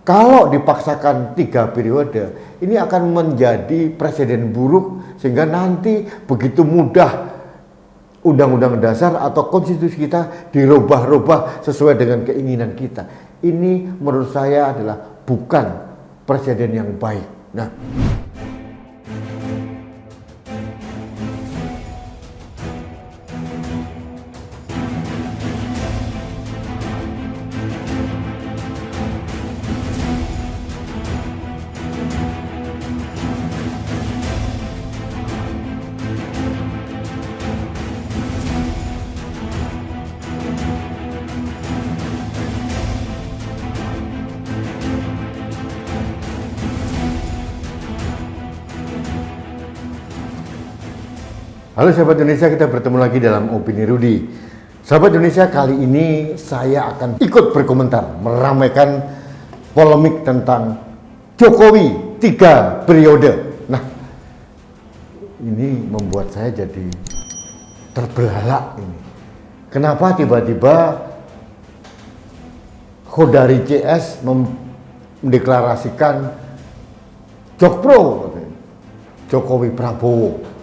Kalau dipaksakan 3 periode, ini akan menjadi presiden buruk sehingga nanti begitu mudah undang-undang dasar atau konstitusi kita dirubah-rubah sesuai dengan keinginan kita. Ini menurut saya adalah bukan presiden yang baik. Nah, halo sahabat Indonesia, kita bertemu lagi dalam Opini Rudy. Sahabat Indonesia, kali ini saya akan ikut berkomentar meramaikan polemik tentang Jokowi 3 periode. Nah, ini membuat saya jadi terbelalak ini. Kenapa tiba-tiba Khodari CS mendeklarasikan Jokpro, Jokowi Prabowo,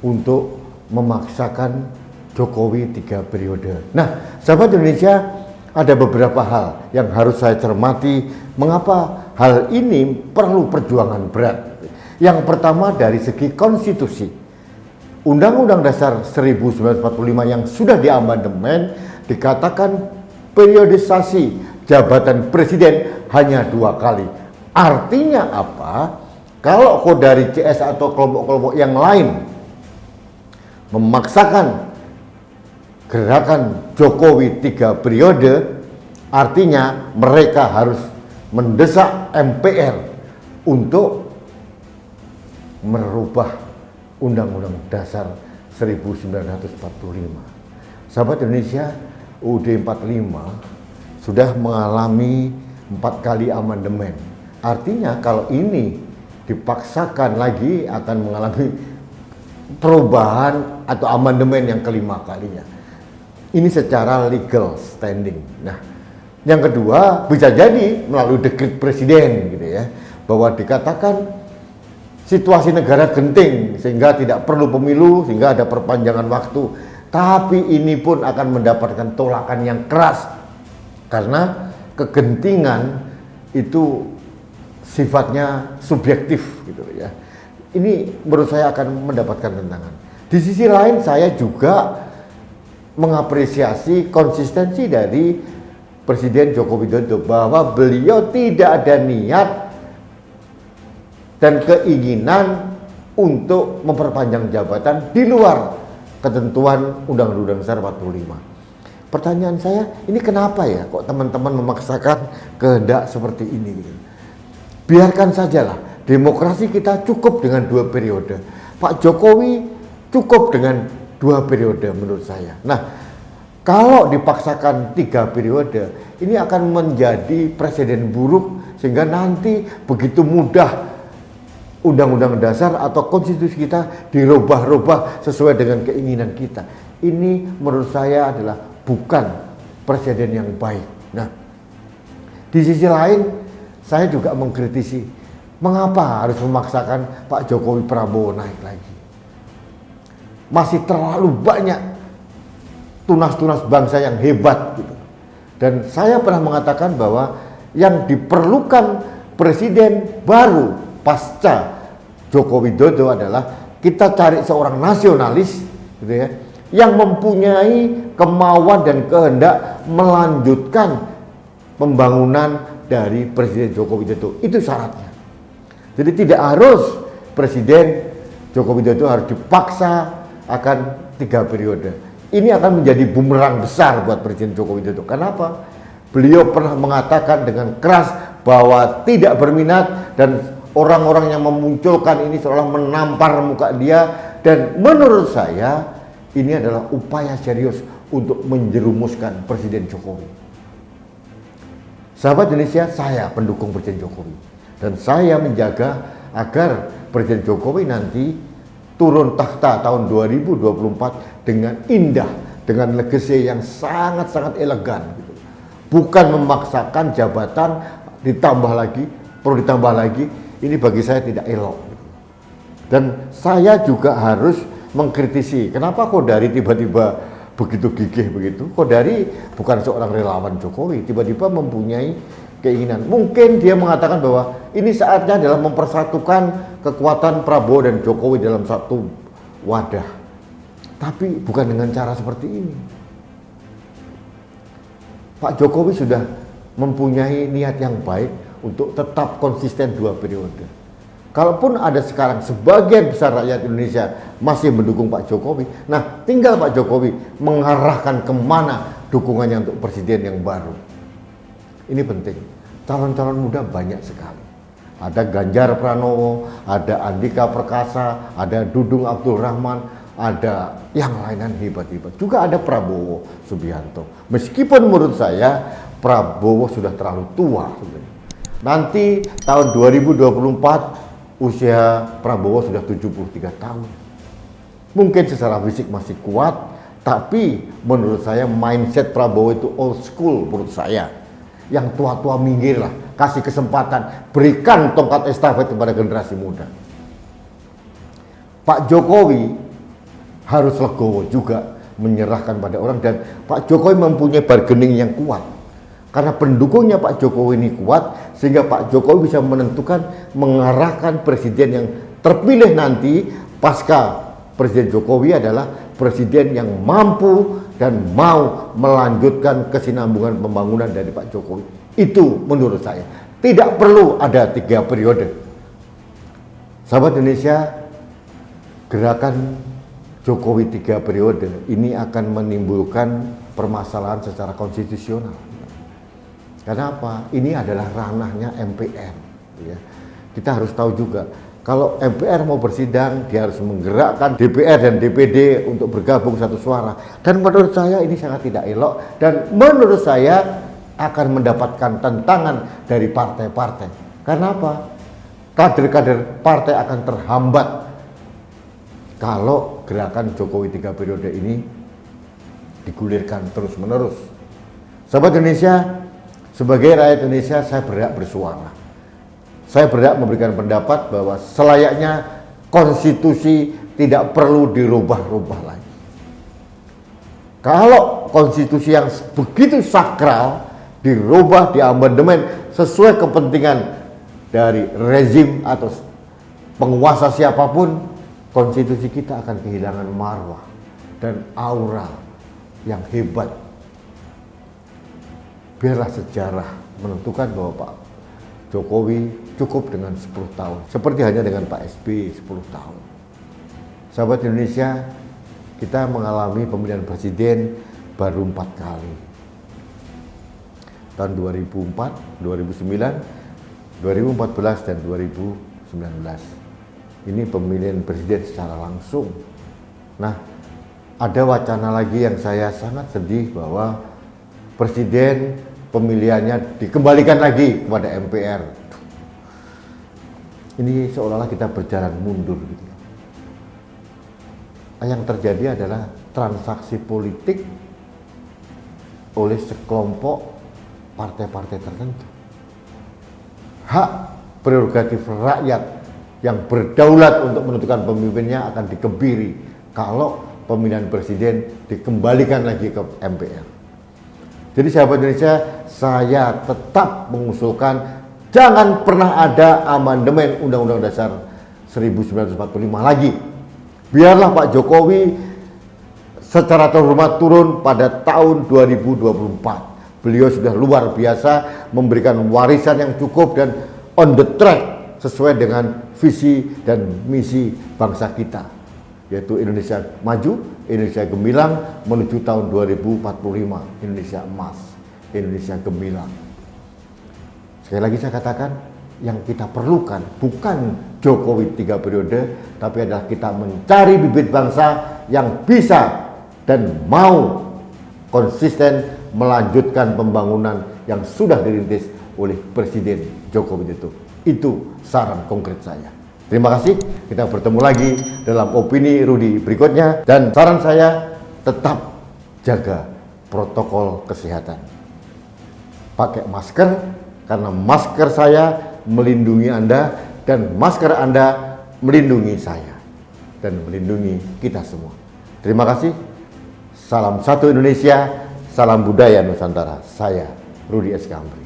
untuk memaksakan Jokowi 3 periode. Nah, sahabat Indonesia, ada beberapa hal yang harus saya cermati mengapa hal ini perlu perjuangan berat. Yang pertama dari segi konstitusi. Undang-Undang Dasar 1945 yang sudah diamandemen dikatakan periodisasi jabatan presiden hanya 2 kali. Artinya apa? Kalau Khodari CS atau kelompok-kelompok yang lain memaksakan gerakan Jokowi 3 periode, artinya mereka harus mendesak MPR untuk merubah Undang-Undang Dasar 1945. Sahabat Indonesia, UUD 45 sudah mengalami 4 kali amandemen. Artinya kalau ini dipaksakan lagi akan mengalami perubahan atau amandemen yang kelima kalinya. Ini secara legal standing. Nah, yang kedua bisa jadi melalui dekret presiden gitu ya, bahwa dikatakan situasi negara genting sehingga tidak perlu pemilu, sehingga ada perpanjangan waktu. Tapi ini pun akan mendapatkan tolakan yang keras karena kegentingan itu sifatnya subjektif gitu ya. Ini menurut saya akan mendapatkan tentangan. Di sisi lain saya juga mengapresiasi konsistensi dari Presiden Joko Widodo bahwa beliau tidak ada niat dan keinginan untuk memperpanjang jabatan di luar ketentuan Undang-Undang Dasar 45. Pertanyaan saya, ini kenapa ya kok teman-teman memaksakan kehendak seperti ini gitu? Biarkan sajalah. Demokrasi kita cukup dengan 2 periode. Pak Jokowi cukup dengan 2 periode menurut saya. Nah, kalau dipaksakan 3 periode, ini akan menjadi presiden buruk sehingga nanti begitu mudah Undang-Undang Dasar atau konstitusi kita dirubah-rubah sesuai dengan keinginan kita. Ini menurut saya adalah bukan presiden yang baik. Nah, di sisi lain saya juga mengkritisi mengapa harus memaksakan Pak Jokowi Prabowo naik lagi? Masih terlalu banyak tunas-tunas bangsa yang hebat gitu. Dan saya pernah mengatakan bahwa yang diperlukan presiden baru pasca Joko Widodo adalah kita cari seorang nasionalis gitu ya, yang mempunyai kemauan dan kehendak melanjutkan pembangunan dari Presiden Joko Widodo. Itu syaratnya. Jadi tidak harus Presiden Joko Widodo harus dipaksa akan 3 periode. Ini akan menjadi bumerang besar buat Presiden Joko Widodo. Kenapa? Beliau pernah mengatakan dengan keras bahwa tidak berminat dan orang-orang yang memunculkan ini seolah menampar muka dia. Dan menurut saya ini adalah upaya serius untuk menjerumuskan Presiden Jokowi. Sahabat Indonesia, saya pendukung Presiden Jokowi. Dan saya menjaga agar Presiden Jokowi nanti turun takhta tahun 2024 dengan indah, dengan legacy yang sangat-sangat elegan gitu. Bukan memaksakan jabatan perlu ditambah lagi, ini bagi saya tidak elok. Dan saya juga harus mengkritisi, kenapa Kodari tiba-tiba begitu gigih begitu? Kodari bukan seorang relawan Jokowi, tiba-tiba mempunyai keinginan. Mungkin dia mengatakan bahwa ini saatnya adalah mempersatukan kekuatan Prabowo dan Jokowi dalam satu wadah. Tapi bukan dengan cara seperti ini. Pak Jokowi sudah mempunyai niat yang baik untuk tetap konsisten 2 periode. Kalaupun ada sekarang sebagian besar rakyat Indonesia masih mendukung Pak Jokowi, nah tinggal Pak Jokowi mengarahkan kemana dukungannya untuk presiden yang baru. Ini penting. Calon-calon muda banyak sekali. Ada Ganjar Pranowo, ada Andika Perkasa, ada Dudung Abdul Rahman, ada yang lain hebat-hebat. Juga ada Prabowo Subianto. Meskipun menurut saya Prabowo sudah terlalu tua sebenarnya. Nanti tahun 2024 usia Prabowo sudah 73 tahun. Mungkin secara fisik masih kuat, tapi menurut saya mindset Prabowo itu old school menurut saya. Yang tua-tua minggirlah, kasih kesempatan, berikan tongkat estafet kepada generasi muda. Pak Jokowi harus legowo juga menyerahkan pada orang, dan Pak Jokowi mempunyai bargaining yang kuat. Karena pendukungnya Pak Jokowi ini kuat, sehingga Pak Jokowi bisa menentukan, mengarahkan presiden yang terpilih nanti pasca Presiden Jokowi adalah presiden yang mampu dan mau melanjutkan kesinambungan pembangunan dari Pak Jokowi. Itu menurut saya. Tidak perlu ada 3 periode. Sahabat Indonesia, gerakan Jokowi 3 periode ini akan menimbulkan permasalahan secara konstitusional. Karena apa? Ini adalah ranahnya MPR. Ya. Kita harus tahu juga, kalau MPR mau bersidang, dia harus menggerakkan DPR dan DPD untuk bergabung satu suara. Dan menurut saya ini sangat tidak elok, dan menurut saya akan mendapatkan tentangan dari partai-partai. Karena apa? Kader-kader partai akan terhambat kalau gerakan Jokowi 3 periode ini digulirkan terus-menerus. Sahabat Indonesia, sebagai rakyat Indonesia, saya berhak bersuara. Saya berhak memberikan pendapat bahwa selayaknya konstitusi tidak perlu dirubah-rubah lagi. Kalau konstitusi yang begitu sakral dirubah, diamandemen sesuai kepentingan dari rezim atau penguasa siapapun, konstitusi kita akan kehilangan marwah dan aura yang hebat. Biarlah sejarah menentukan bahwa Pak Jokowi cukup dengan 10 tahun. Seperti hanya dengan Pak SBY 10 tahun. Sahabat Indonesia, kita mengalami pemilihan presiden baru 4 kali. Tahun 2004, 2009, 2014, dan 2019. Ini pemilihan presiden secara langsung. Nah, ada wacana lagi yang saya sangat sedih bahwa presiden pemilihannya dikembalikan lagi kepada MPR. Ini seolah-olah kita berjalan mundur gitu. Yang terjadi adalah transaksi politik oleh sekelompok partai-partai tertentu. Hak prerogatif rakyat yang berdaulat untuk menentukan pemimpinnya akan dikebiri kalau pemilihan presiden dikembalikan lagi ke MPR. Jadi sahabat Indonesia, saya tetap mengusulkan jangan pernah ada amandemen Undang-Undang Dasar 1945 lagi. Biarlah Pak Jokowi secara terhormat turun pada tahun 2024. Beliau sudah luar biasa memberikan warisan yang cukup dan on the track sesuai dengan visi dan misi bangsa kita, yaitu Indonesia maju, Indonesia gemilang menuju tahun 2045, Indonesia emas, Indonesia gemilang. Sekali lagi saya katakan, yang kita perlukan bukan Jokowi 3 periode, tapi adalah kita mencari bibit bangsa yang bisa dan mau konsisten melanjutkan pembangunan yang sudah dirintis oleh Presiden Joko Widodo. Itu saran konkret saya. Terima kasih, kita bertemu lagi dalam opini Rudi berikutnya, dan saran saya tetap jaga protokol kesehatan. Pakai masker Karena masker saya melindungi Anda dan masker Anda melindungi saya dan melindungi kita semua. Terima kasih. Salam satu Indonesia, salam budaya Nusantara. Saya Rudi S. Kamri.